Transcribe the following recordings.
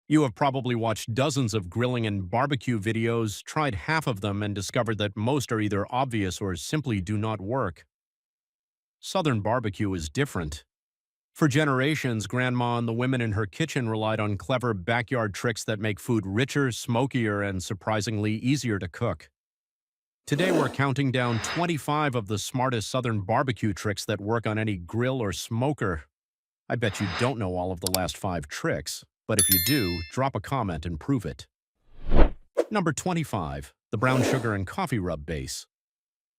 You have probably watched dozens of grilling and barbecue videos, tried half of them, and discovered that most are either obvious or simply do not work. Southern barbecue is different. For generations, Grandma and the women in her kitchen relied on clever backyard tricks that make food richer, smokier, and surprisingly easier to cook. Today, we're counting down 25 of the smartest Southern barbecue tricks that work on any grill or smoker. I bet you don't know all of the last 5 tricks, but if you do, drop a comment and prove it. Number 25, the brown sugar and coffee rub base.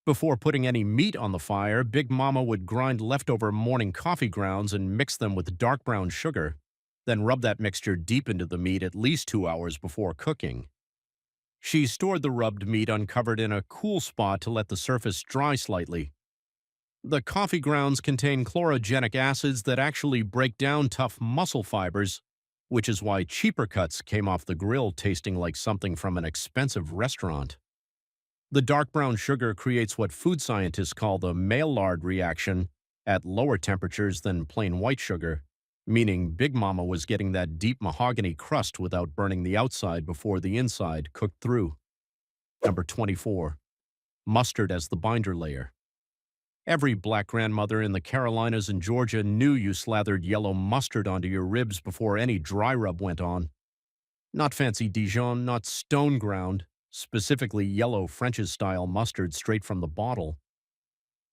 Before putting any meat on the fire, Big Mama would grind leftover morning coffee grounds and mix them with dark brown sugar, then rub that mixture deep into the meat at least 2 hours before cooking. She stored the rubbed meat uncovered in a cool spot to let the surface dry slightly. The coffee grounds contain chlorogenic acids that actually break down tough muscle fibers, which is why cheaper cuts came off the grill tasting like something from an expensive restaurant. The dark brown sugar creates what food scientists call the Maillard reaction at lower temperatures than plain white sugar, meaning Big Mama was getting that deep mahogany crust without burning the outside before the inside cooked through. Number 24. Mustard as the binder layer. Every black grandmother in the Carolinas and Georgia knew you slathered yellow mustard onto your ribs before any dry rub went on. Not fancy Dijon, not stone ground, specifically yellow French's-style mustard straight from the bottle.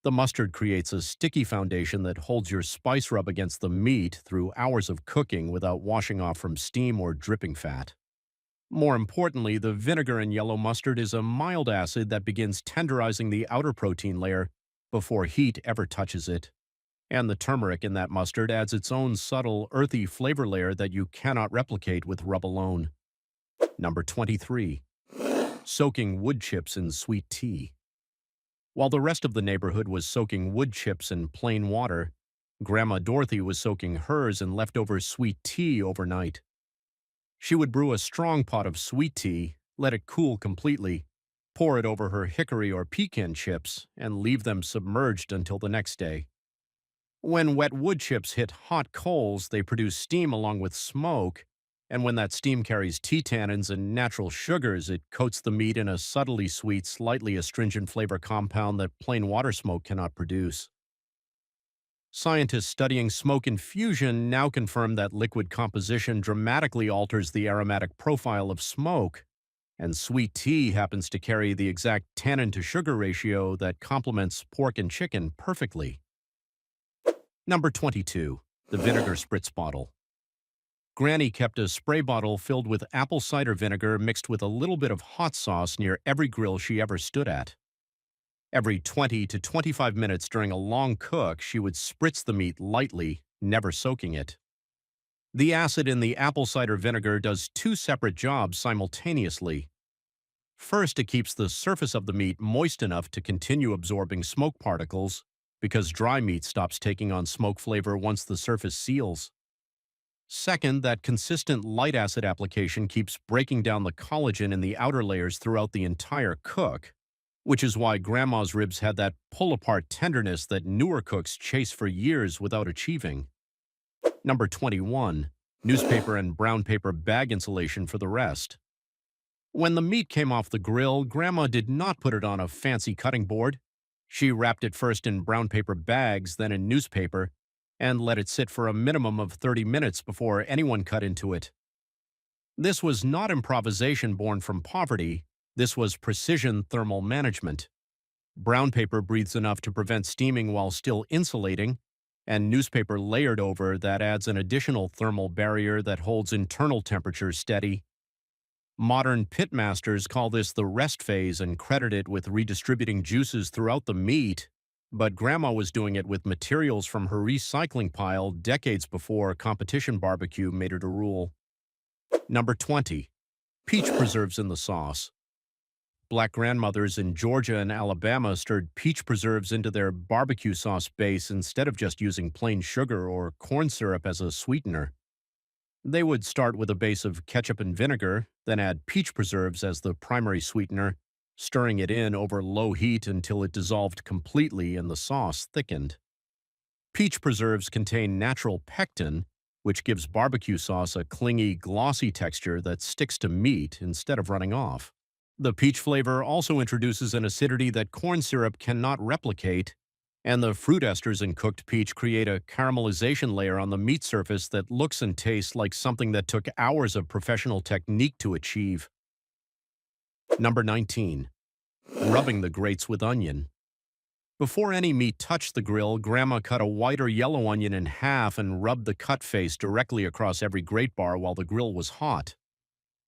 The mustard creates a sticky foundation that holds your spice rub against the meat through hours of cooking without washing off from steam or dripping fat. More importantly, the vinegar in yellow mustard is a mild acid that begins tenderizing the outer protein layer before heat ever touches it. And the turmeric in that mustard adds its own subtle, earthy flavor layer that you cannot replicate with rub alone. Number 23. Soaking wood chips in sweet tea. While the rest of the neighborhood was soaking wood chips in plain water, Grandma Dorothy was soaking hers in leftover sweet tea overnight. She would brew a strong pot of sweet tea, let it cool completely, pour it over her hickory or pecan chips, and leave them submerged until the next day. When wet wood chips hit hot coals, they produce steam along with smoke, and when that steam carries tea tannins and natural sugars, it coats the meat in a subtly sweet, slightly astringent flavor compound that plain water smoke cannot produce. Scientists studying smoke infusion now confirm that liquid composition dramatically alters the aromatic profile of smoke, and sweet tea happens to carry the exact tannin-to-sugar ratio that complements pork and chicken perfectly. Number 22. The vinegar spritz bottle. Granny kept a spray bottle filled with apple cider vinegar mixed with a little bit of hot sauce near every grill she ever stood at. Every 20 to 25 minutes during a long cook, she would spritz the meat lightly, never soaking it. The acid in the apple cider vinegar does 2 separate jobs simultaneously. First, it keeps the surface of the meat moist enough to continue absorbing smoke particles, because dry meat stops taking on smoke flavor once the surface seals. Second, that consistent light acid application keeps breaking down the collagen in the outer layers throughout the entire cook, which is why Grandma's ribs had that pull-apart tenderness that newer cooks chase for years without achieving. Number 21. Newspaper and brown paper bag insulation for the rest. When the meat came off the grill, Grandma did not put it on a fancy cutting board. She wrapped it first in brown paper bags, then in newspaper, and let it sit for a minimum of 30 minutes before anyone cut into it. This was not improvisation born from poverty. This was precision thermal management. Brown paper breathes enough to prevent steaming while still insulating, and newspaper layered over that adds an additional thermal barrier that holds internal temperature steady. Modern pitmasters call this the rest phase and credit it with redistributing juices throughout the meat, but Grandma was doing it with materials from her recycling pile decades before competition barbecue made it a rule. Number 20. Peach preserves in the sauce. Black grandmothers in Georgia and Alabama stirred peach preserves into their barbecue sauce base instead of just using plain sugar or corn syrup as a sweetener. They would start with a base of ketchup and vinegar, then add peach preserves as the primary sweetener, stirring it in over low heat until it dissolved completely and the sauce thickened. Peach preserves contain natural pectin, which gives barbecue sauce a clingy, glossy texture that sticks to meat instead of running off. The peach flavor also introduces an acidity that corn syrup cannot replicate, and the fruit esters in cooked peach create a caramelization layer on the meat surface that looks and tastes like something that took hours of professional technique to achieve. Number 19. Rubbing the grates with onion. Before any meat touched the grill, Grandma cut a white or yellow onion in half and rubbed the cut face directly across every grate bar while the grill was hot.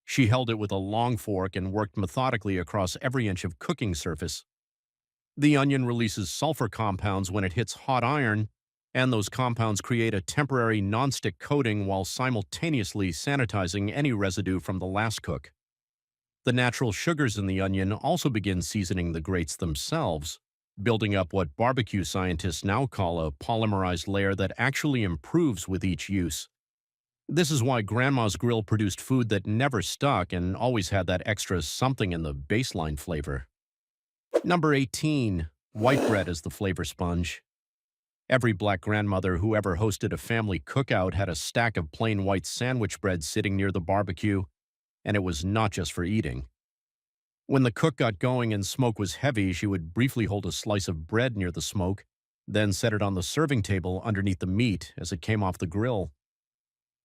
She held it with a long fork and worked methodically across every inch of cooking surface. The onion releases sulfur compounds when it hits hot iron, and those compounds create a temporary nonstick coating while simultaneously sanitizing any residue from the last cook. The natural sugars in the onion also begin seasoning the grates themselves, building up what barbecue scientists now call a polymerized layer that actually improves with each use. This is why Grandma's grill produced food that never stuck and always had that extra something in the baseline flavor. Number 18. White bread as the flavor sponge. Every black grandmother who ever hosted a family cookout had a stack of plain white sandwich bread sitting near the barbecue, and it was not just for eating. When the cook got going and smoke was heavy, she would briefly hold a slice of bread near the smoke, then set it on the serving table underneath the meat as it came off the grill.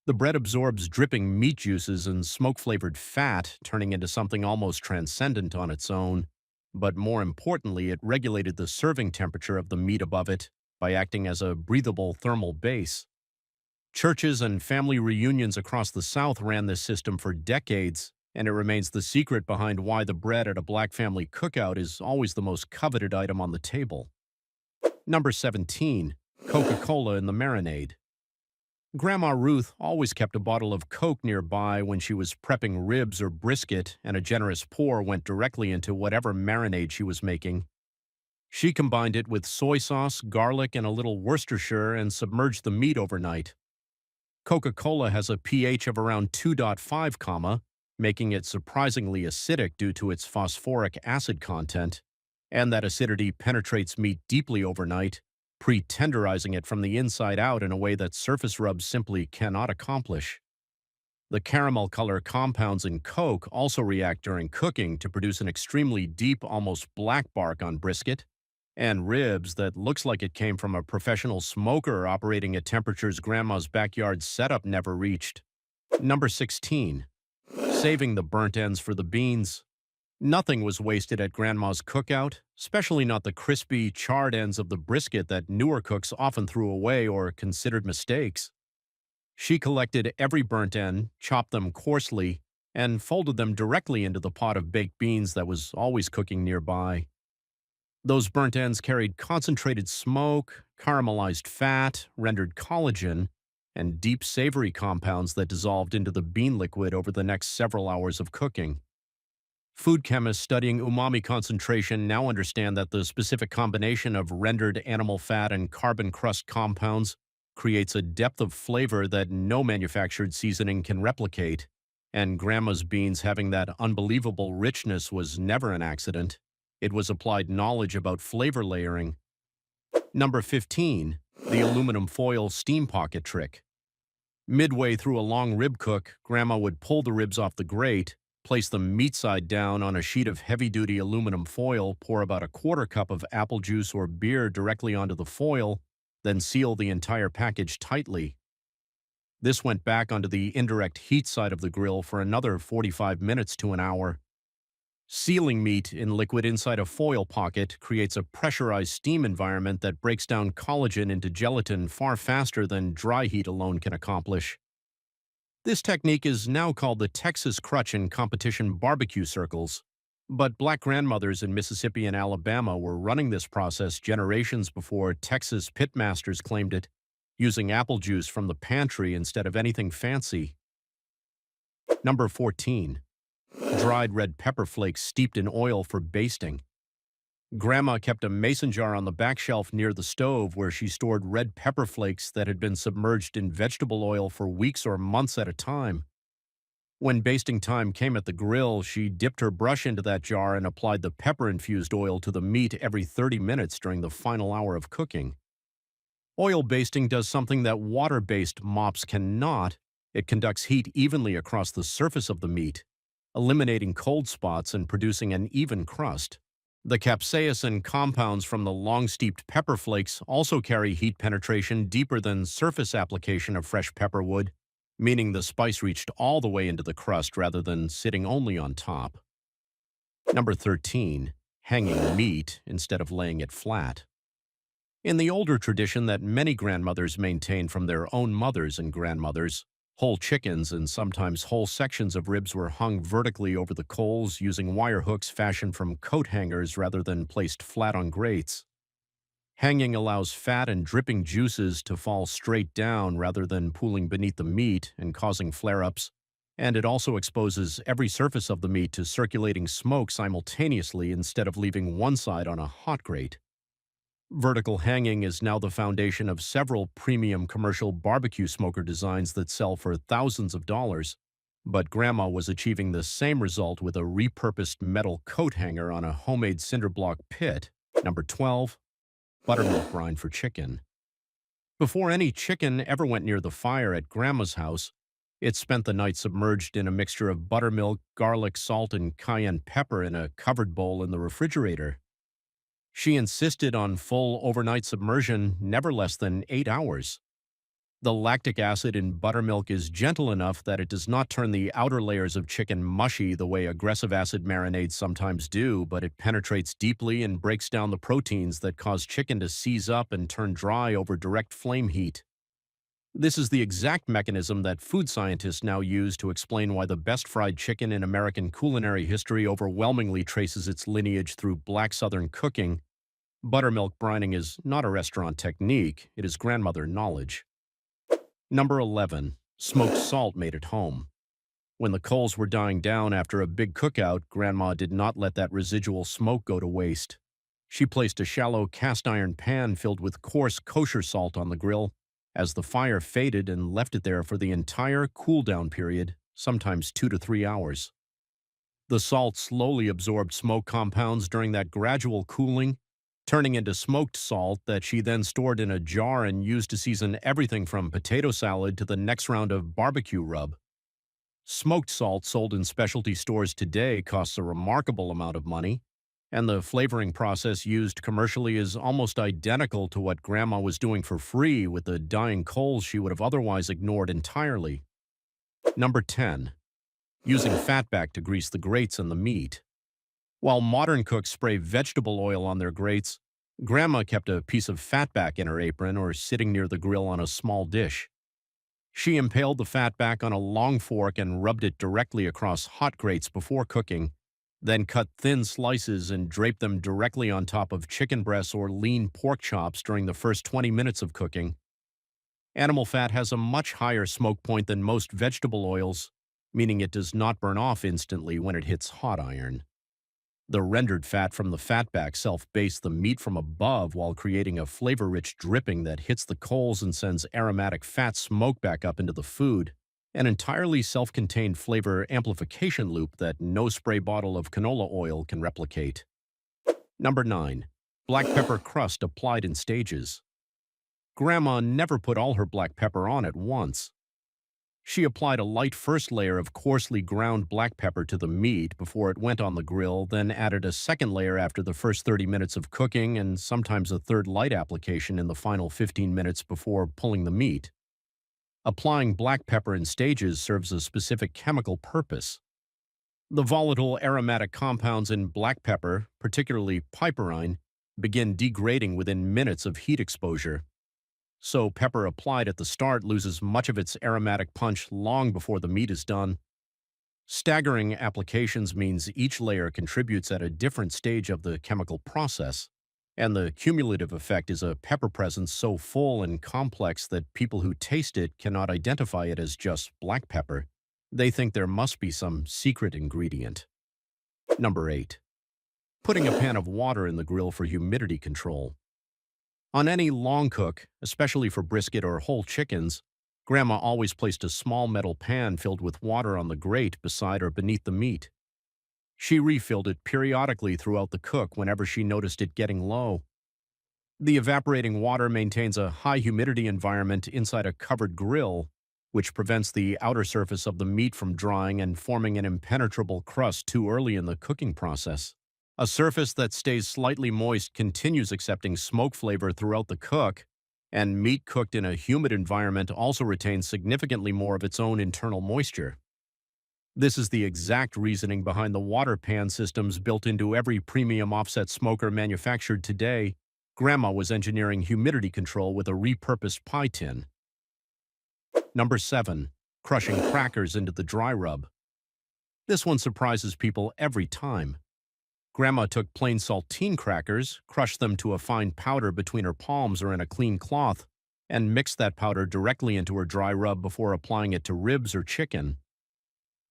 The bread absorbs dripping meat juices and smoke-flavored fat, turning into something almost transcendent on its own. But more importantly, it regulated the serving temperature of the meat above it by acting as a breathable thermal base. Churches and family reunions across the South ran this system for decades, and it remains the secret behind why the bread at a black family cookout is always the most coveted item on the table. Number 17. Coca-Cola in the marinade. Grandma Ruth always kept a bottle of Coke nearby when she was prepping ribs or brisket, and a generous pour went directly into whatever marinade she was making. She combined it with soy sauce, garlic, and a little Worcestershire and submerged the meat overnight. Coca-Cola has a pH of around 2.5, making it surprisingly acidic due to its phosphoric acid content, and that acidity penetrates meat deeply overnight, pre-tenderizing it from the inside out in a way that surface rubs simply cannot accomplish. The caramel color compounds in Coke also react during cooking to produce an extremely deep, almost black bark on brisket, and ribs that looks like it came from a professional smoker operating at temperatures Grandma's backyard setup never reached. Number 16. Saving the burnt ends for the beans. Nothing was wasted at Grandma's cookout, especially not the crispy, charred ends of the brisket that newer cooks often threw away or considered mistakes. She collected every burnt end, chopped them coarsely, and folded them directly into the pot of baked beans that was always cooking nearby. Those burnt ends carried concentrated smoke, caramelized fat, rendered collagen, and deep savory compounds that dissolved into the bean liquid over the next several hours of cooking. Food chemists studying umami concentration now understand that the specific combination of rendered animal fat and carbon crust compounds creates a depth of flavor that no manufactured seasoning can replicate, and Grandma's beans having that unbelievable richness was never an accident. It was applied knowledge about flavor layering. Number 15. The aluminum foil steam pocket trick. Midway through a long rib cook, Grandma would pull the ribs off the grate, place them meat side down on a sheet of heavy-duty aluminum foil, pour about a quarter cup of apple juice or beer directly onto the foil, then seal the entire package tightly. This went back onto the indirect heat side of the grill for another 45 minutes to an hour. Sealing meat in liquid inside a foil pocket creates a pressurized steam environment that breaks down collagen into gelatin far faster than dry heat alone can accomplish. This technique is now called the Texas crutch in competition barbecue circles, but black grandmothers in Mississippi and Alabama were running this process generations before Texas pitmasters claimed it, using apple juice from the pantry instead of anything fancy. Number 14. Dried red pepper flakes steeped in oil for basting. Grandma kept a mason jar on the back shelf near the stove where she stored red pepper flakes that had been submerged in vegetable oil for weeks or months at a time. When basting time came at the grill, she dipped her brush into that jar and applied the pepper-infused oil to the meat every 30 minutes during the final hour of cooking. Oil basting does something that water-based mops cannot. It conducts heat evenly across the surface of the meat, eliminating cold spots and producing an even crust. The capsaicin compounds from the long-steeped pepper flakes also carry heat penetration deeper than surface application of fresh pepper would, meaning the spice reached all the way into the crust rather than sitting only on top. Number 13. Hanging meat instead of laying it flat. In the older tradition that many grandmothers maintained from their own mothers and grandmothers, whole chickens and sometimes whole sections of ribs were hung vertically over the coals using wire hooks fashioned from coat hangers rather than placed flat on grates. Hanging allows fat and dripping juices to fall straight down rather than pooling beneath the meat and causing flare-ups, and it also exposes every surface of the meat to circulating smoke simultaneously instead of leaving one side on a hot grate. Vertical hanging is now the foundation of several premium commercial barbecue smoker designs that sell for thousands of dollars, but Grandma was achieving the same result with a repurposed metal coat hanger on a homemade cinder block pit. Number 12. Buttermilk brine for chicken. Before any chicken ever went near the fire at Grandma's house, it spent the night submerged in a mixture of buttermilk, garlic, salt, and cayenne pepper in a covered bowl in the refrigerator. She insisted on full overnight submersion, never less than 8 hours. The lactic acid in buttermilk is gentle enough that it does not turn the outer layers of chicken mushy the way aggressive acid marinades sometimes do, but it penetrates deeply and breaks down the proteins that cause chicken to seize up and turn dry over direct flame heat. This is the exact mechanism that food scientists now use to explain why the best fried chicken in American culinary history overwhelmingly traces its lineage through black Southern cooking. Buttermilk brining is not a restaurant technique, it is grandmother knowledge. Number 11. Smoked salt made at home. When the coals were dying down after a big cookout, Grandma did not let that residual smoke go to waste. She placed a shallow cast iron pan filled with coarse kosher salt on the grill as the fire faded and left it there for the entire cool-down period, sometimes 2 to 3 hours. The salt slowly absorbed smoke compounds during that gradual cooling, turning into smoked salt that she then stored in a jar and used to season everything from potato salad to the next round of barbecue rub. Smoked salt sold in specialty stores today costs a remarkable amount of money, and the flavoring process used commercially is almost identical to what Grandma was doing for free with the dying coals she would have otherwise ignored entirely. Number 10. Using fatback to grease the grates and the meat. While modern cooks spray vegetable oil on their grates, Grandma kept a piece of fatback in her apron or sitting near the grill on a small dish. She impaled the fatback on a long fork and rubbed it directly across hot grates before cooking, then cut thin slices and draped them directly on top of chicken breasts or lean pork chops during the first 20 minutes of cooking. Animal fat has a much higher smoke point than most vegetable oils, meaning it does not burn off instantly when it hits hot iron. The rendered fat from the fatback self-bastes the meat from above while creating a flavor-rich dripping that hits the coals and sends aromatic fat smoke back up into the food, an entirely self-contained flavor amplification loop that no spray bottle of canola oil can replicate. Number 9. Black pepper crust applied in stages. Grandma never put all her black pepper on at once. She applied a light first layer of coarsely ground black pepper to the meat before it went on the grill, then added a second layer after the first 30 minutes of cooking and sometimes a third light application in the final 15 minutes before pulling the meat. Applying black pepper in stages serves a specific chemical purpose. The volatile aromatic compounds in black pepper, particularly piperine, begin degrading within minutes of heat exposure. So pepper applied at the start loses much of its aromatic punch long before the meat is done. Staggering applications means each layer contributes at a different stage of the chemical process, and the cumulative effect is a pepper presence so full and complex that people who taste it cannot identify it as just black pepper. They think there must be some secret ingredient. Number 8. Putting a pan of water in the grill for humidity control. On any long cook, especially for brisket or whole chickens, Grandma always placed a small metal pan filled with water on the grate beside or beneath the meat. She refilled it periodically throughout the cook whenever she noticed it getting low. The evaporating water maintains a high humidity environment inside a covered grill, which prevents the outer surface of the meat from drying and forming an impenetrable crust too early in the cooking process. A surface that stays slightly moist continues accepting smoke flavor throughout the cook, and meat cooked in a humid environment also retains significantly more of its own internal moisture. This is the exact reasoning behind the water pan systems built into every premium offset smoker manufactured today. Grandma was engineering humidity control with a repurposed pie tin. Number 7. Crushing crackers into the dry rub. This one surprises people every time. Grandma took plain saltine crackers, crushed them to a fine powder between her palms or in a clean cloth, and mixed that powder directly into her dry rub before applying it to ribs or chicken.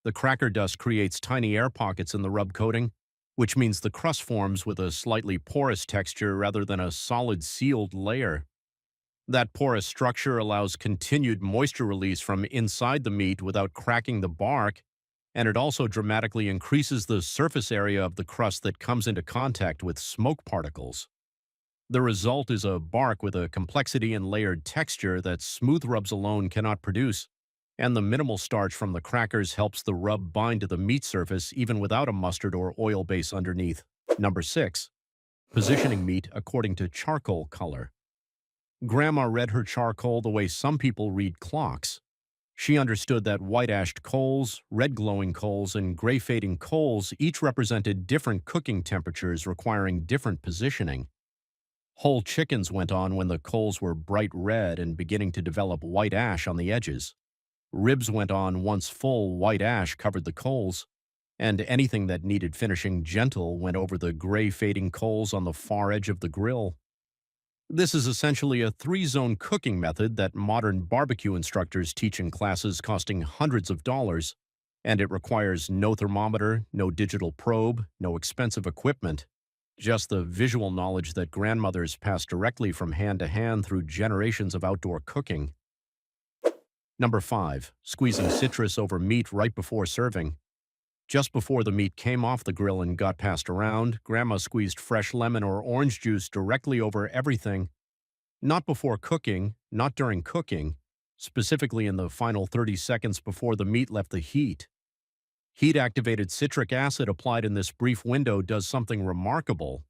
The cracker dust creates tiny air pockets in the rub coating, which means the crust forms with a slightly porous texture rather than a solid sealed layer. That porous structure allows continued moisture release from inside the meat without cracking the bark, and it also dramatically increases the surface area of the crust that comes into contact with smoke particles. The result is a bark with a complexity and layered texture that smooth rubs alone cannot produce, and the minimal starch from the crackers helps the rub bind to the meat surface even without a mustard or oil base underneath. Number 6. Positioning meat according to charcoal color. Grandma read her charcoal the way some people read clocks. She understood that white-ashed coals, red glowing coals, and gray fading coals each represented different cooking temperatures requiring different positioning. Whole chickens went on when the coals were bright red and beginning to develop white ash on the edges. Ribs went on once full white ash covered the coals, and anything that needed finishing gentle went over the gray fading coals on the far edge of the grill. This is essentially a 3-zone cooking method that modern barbecue instructors teach in classes costing hundreds of dollars, and it requires no thermometer, no digital probe, no expensive equipment, just the visual knowledge that grandmothers passed directly from hand to hand through generations of outdoor cooking. Number 5. Squeezing citrus over meat right before serving. Just before the meat came off the grill and got passed around, Grandma squeezed fresh lemon or orange juice directly over everything. Not before cooking, not during cooking, specifically in the final 30 seconds before the meat left the heat. Heat-activated citric acid applied in this brief window does something remarkable.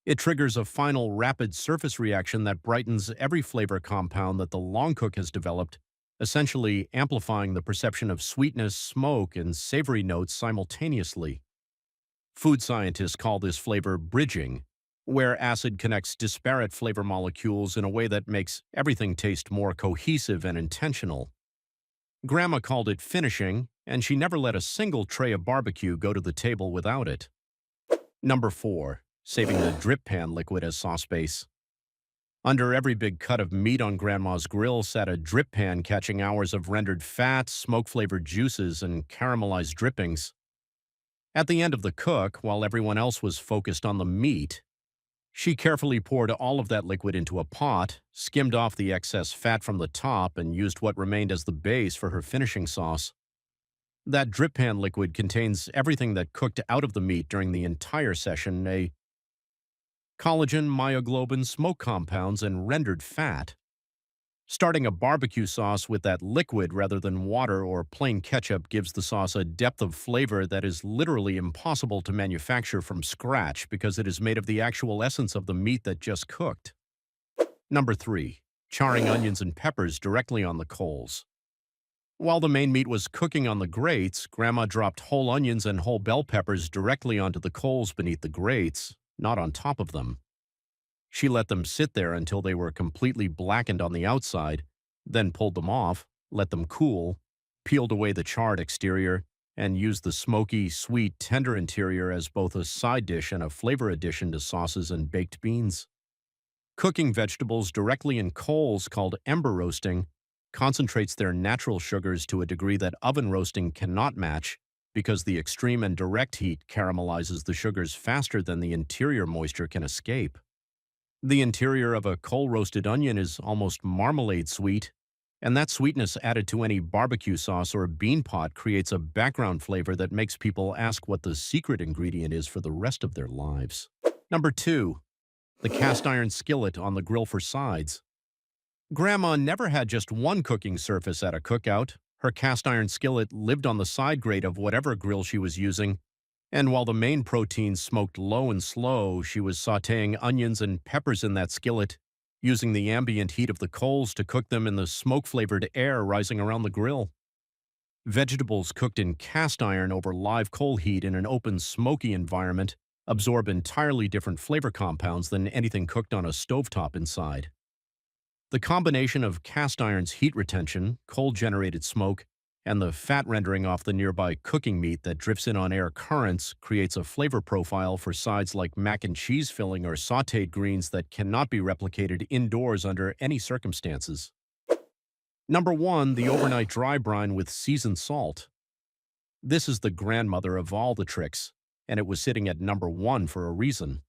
It triggers a final rapid surface reaction that brightens every flavor compound that the long cook has developed, essentially amplifying the perception of sweetness, smoke, and savory notes simultaneously. Food scientists call this flavor bridging, where acid connects disparate flavor molecules in a way that makes everything taste more cohesive and intentional. Grandma called it finishing, and she never let a single tray of barbecue go to the table without it. Number 4. Saving the drip pan liquid as sauce base. Under every big cut of meat on Grandma's grill sat a drip pan catching hours of rendered fat, smoke-flavored juices, and caramelized drippings. At the end of the cook, while everyone else was focused on the meat, she carefully poured all of that liquid into a pot, skimmed off the excess fat from the top, and used what remained as the base for her finishing sauce. That drip pan liquid contains everything that cooked out of the meat during the entire session, a collagen, myoglobin, smoke compounds, and rendered fat. Starting a barbecue sauce with that liquid rather than water or plain ketchup gives the sauce a depth of flavor that is literally impossible to manufacture from scratch because it is made of the actual essence of the meat that just cooked. Number 3. Charring onions and peppers directly on the coals. While the main meat was cooking on the grates, Grandma dropped whole onions and whole bell peppers directly onto the coals beneath the grates, not on top of them. She let them sit there until they were completely blackened on the outside, then pulled them off, let them cool, peeled away the charred exterior, and used the smoky, sweet, tender interior as both a side dish and a flavor addition to sauces and baked beans. Cooking vegetables directly in coals, called ember roasting, concentrates their natural sugars to a degree that oven roasting cannot match because the extreme and direct heat caramelizes the sugars faster than the interior moisture can escape. The interior of a coal-roasted onion is almost marmalade sweet, and that sweetness added to any barbecue sauce or bean pot creates a background flavor that makes people ask what the secret ingredient is for the rest of their lives. Number 2. the cast iron skillet on the grill for sides. Grandma never had just one cooking surface at a cookout. Her cast iron skillet lived on the side grate of whatever grill she was using, and while the main protein smoked low and slow, she was sautéing onions and peppers in that skillet, using the ambient heat of the coals to cook them in the smoke-flavored air rising around the grill. Vegetables cooked in cast iron over live coal heat in an open, smoky environment absorb entirely different flavor compounds than anything cooked on a stovetop inside. The combination of cast iron's heat retention, coal-generated smoke, and the fat rendering off the nearby cooking meat that drifts in on air currents creates a flavor profile for sides like mac and cheese filling or sautéed greens that cannot be replicated indoors under any circumstances. Number 1, the overnight dry brine with seasoned salt. This is the grandmother of all the tricks, and it was sitting at number 1 for a reason.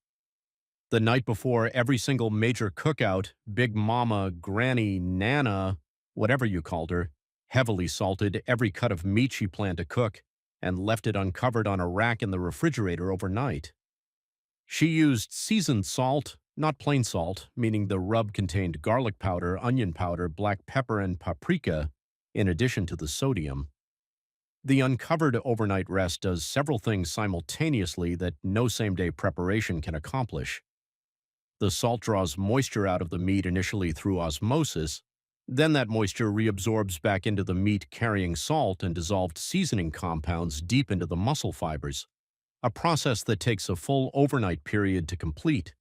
The night before every single major cookout, Big Mama, Granny, Nana, whatever you called her, heavily salted every cut of meat she planned to cook and left it uncovered on a rack in the refrigerator overnight. She used seasoned salt, not plain salt, meaning the rub contained garlic powder, onion powder, black pepper, and paprika, in addition to the sodium. The uncovered overnight rest does several things simultaneously that no same-day preparation can accomplish. The salt draws moisture out of the meat initially through osmosis, then that moisture reabsorbs back into the meat carrying salt and dissolved seasoning compounds deep into the muscle fibers, a process that takes a full overnight period to complete.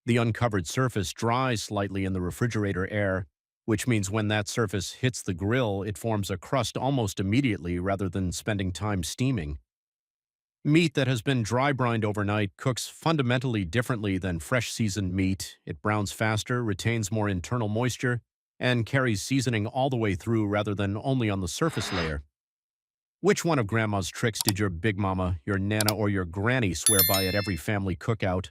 The uncovered surface dries slightly in the refrigerator air, which means when that surface hits the grill, it forms a crust almost immediately rather than spending time steaming. Meat that has been dry brined overnight cooks fundamentally differently than fresh seasoned meat. It browns faster, retains more internal moisture, and carries seasoning all the way through rather than only on the surface layer. Which one of Grandma's tricks did your Big Mama, your Nana, or your Granny swear by at every family cookout?